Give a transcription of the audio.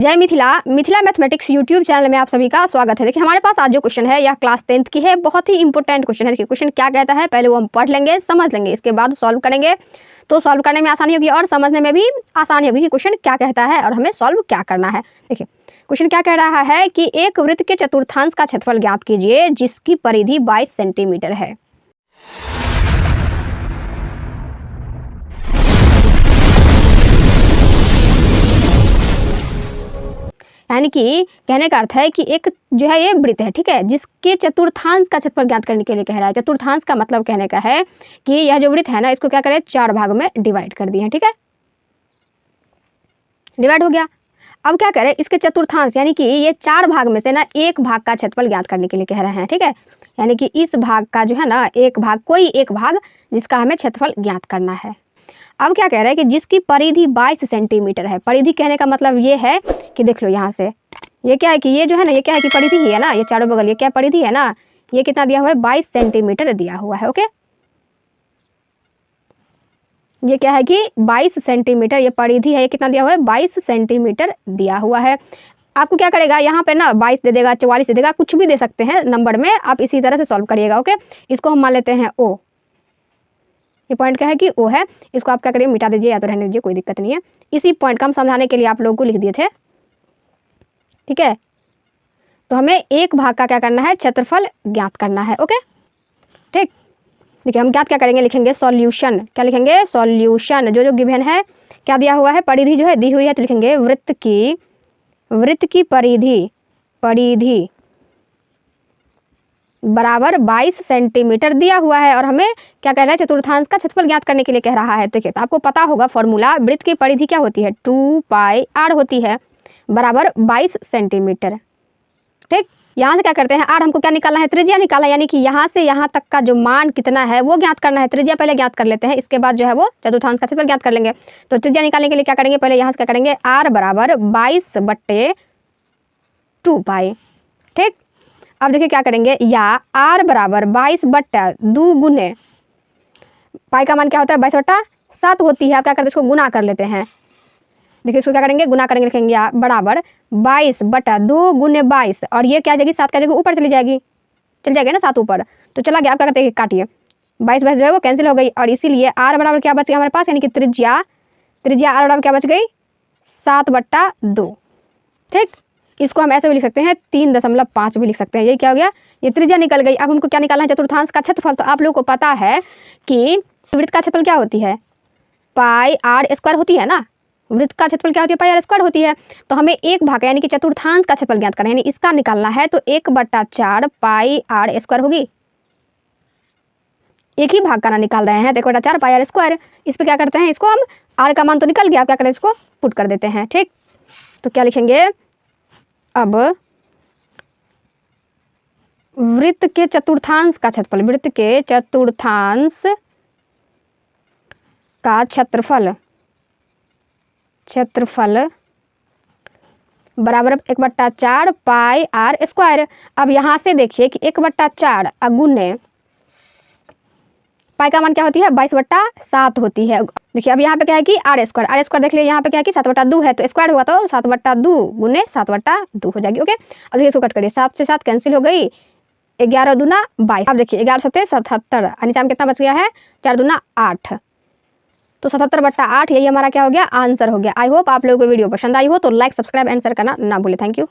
जय Mithila. Mithila mathematics YouTube channel में आप सभी का स्वागत है। देखिए हमारे पास आज जो क्वेश्चन है यह क्लास 10th की है, बहुत ही इंपॉर्टेंट क्वेश्चन है। देखिए क्वेश्चन क्या कहता है पहले वो हम पढ़ लेंगे, समझ लेंगे, इसके बाद सॉल्व करेंगे तो सॉल्व करने में आसानी होगी और समझने में भी आसानी होगी कि क्वेश्चन क्या कहता है और हमें सॉल्व क्या करना है। देखिए क्वेश्चन क्या कह रहा है कि एक वृत्त के चतुर्थांश का क्षेत्रफल ज्ञात कीजिए जिसकी परिधि 22 सेंटीमीटर है। यानी कि कहने का अर्थ है कि एक जो है ये वृत्त है, ठीक है, जिसके चतुर्थांश का क्षेत्रफल ज्ञात करने के लिए कह रहा है। चतुर्थांश का मतलब कहने का है कि यह जो वृत्त है ना इसको क्या करें, 4 भाग में डिवाइड कर दिए, ठीक है, डिवाइड हो गया। अब क्या करें, इसके चतुर्थांश यानी कि ये 4 भाग में से ना एक भाग का क्षेत्रफल ज्ञात करने के लिए कह रहे हैं, ठीक है। यानी कि इस भाग का जो है ना एक भाग, कोई एक भाग जिसका हमें क्षेत्रफल ज्ञात करना है। अब क्या कह रहा है कि जिसकी परिधि 22 सेंटीमीटर है। परिधि कहने का मतलब ये है कि देख लो यहाँ से ये क्या है कि ये जो है ना ये क्या है कि परिधि ही है ना, ये चारों बगल ये क्या परिधि है ना, ये कितना दिया हुआ है 22 सेंटीमीटर दिया हुआ है। ओके, ये क्या है कि 22 सेंटीमीटर ये परिधि है, ये कितना दिया हुआ है 22 सेंटीमीटर दिया हुआ है। आपको क्या करेगा यहाँ पे ना 22 दे देगा, 44 दे देगा, कुछ भी दे सकते हैं नंबर में, आप इसी तरह से सॉल्व करिएगा। ओके, इसको हम मान लेते हैं ओ, ये पॉइंट क्या है कि ओ है, इसको आप क्या करिए मिटा दीजिए या तो रहने दीजिए, कोई दिक्कत नहीं है। इसी पॉइंट का हम समझाने के लिए आप लोगों को लिख दिए थे, ठीक है। तो हमें एक भाग का क्या करना है, क्षेत्रफल ज्ञात करना है। ओके ठीक, देखिए हम ज्ञात क्या करेंगे, लिखेंगे सॉल्यूशन। क्या लिखेंगे, सॉल्यूशन। जो गिवन है क्या दिया हुआ है, परिधि जो है दी हुई है, तो लिखेंगे वृत्त की परिधि बराबर 22 सेंटीमीटर दिया हुआ है और हमें क्या कह रहा है, चतुर्थांश का क्षेत्रफल ज्ञात करने के लिए कह रहा है। देखिए तो आपको पता होगा फॉर्मूला, वृत्त की परिधि क्या होती है 2 पाई आर होती है बराबर 22 सेंटीमीटर। ठीक, यहाँ से क्या करते हैं, आर हमको क्या निकालना है, त्रिज्या निकालना, यानी कि यहाँ से यहाँ तक का जो मान कितना है वो ज्ञात करना है। त्रिज्या पहले ज्ञात कर लेते हैं, इसके बाद जो है वो चतुर्थांश का क्षेत्रफल ज्ञात कर लेंगे। तो त्रिज्या निकालने के लिए क्या करेंगे, पहले यहाँ से क्या करेंगे, आर बराबर 22/2 पाई। ठीक, अब देखिए क्या करेंगे, या आर बराबर 22/2 गुने पाई का मान क्या होता है 22/7 होती है। आप क्या करते हैं, इसको गुना कर लेते हैं। देखिए इसको क्या करेंगे, गुना करेंगे, लिखेंगे या बराबर 22/2 गुने 22 और ये क्या जाएगी 7 क्या जाएगी ऊपर चली जाएगी, चल जाएगी ना 7 ऊपर, तो चला गया। आप क्या करते हैं, काटिए, 22 जो है वो कैंसिल हो गई और इसीलिए आर बराबर क्या बच गया हमारे पास, यानी कि त्रिज्या आर बराबर क्या बच गई 7/2। ठीक, इसको हम ऐसे भी लिख सकते हैं 3.5 भी लिख सकते हैं। ये क्या हो गया, ये त्रिज्या निकल गई। अब हमको क्या निकालना है, चतुर्थांश का क्षेत्रफल। तो आप लोगों को पता है कि वृत्त का क्षेत्रफल क्या होती है, पाई आर स्क्वायर होती है ना। वृत्त का क्षेत्रफल क्या होती है, पाई आर स्क्वायर होती है। तो हमें एक भाग यानी कि चतुर्थांश का क्षेत्रफल ज्ञात करना है, यानी इसका निकालना है, तो 1/4 पाई आर स्क्वायर होगी। एक ही भाग का ना निकाल रहे हैं, तो 1/4 पाई आर स्क्वायर। इस पर क्या करते हैं, इसको हम आर का मान तो निकल गया, क्या करें इसको पुट कर देते हैं। ठीक, तो क्या लिखेंगे, अब वृत्त के चतुर्थांश का क्षेत्रफल, वृत्त के चतुर्थांश का क्षेत्रफल बराबर 1/4 पाई आर स्क्वायर। अब यहाँ से देखिए कि 1/4 गुने पाई का मान क्या होती है 22/7 होती है। देखिए अब यहाँ पे क्या है कि आर स्क्वायर देख लिया, यहाँ पे क्या है कि 7/2 है, तो स्क्वायर हुआ तो 7/2 गुने 7/2 हो जाएगी। ओके, अब देखिए इसको कट करिए, 7 से 7 कैंसिल हो गई, 11 दूना 22। अब देखिए 11 7 77 और नीचे में कितना बच गया है 4 दूना 8, तो 77/8 यही हमारा क्या हो गया, आंसर हो गया। आई होप आप लोगों को वीडियो पसंद आई हो, तो लाइक सब्सक्राइब एंड शेयर करना ना भूले। Thank you.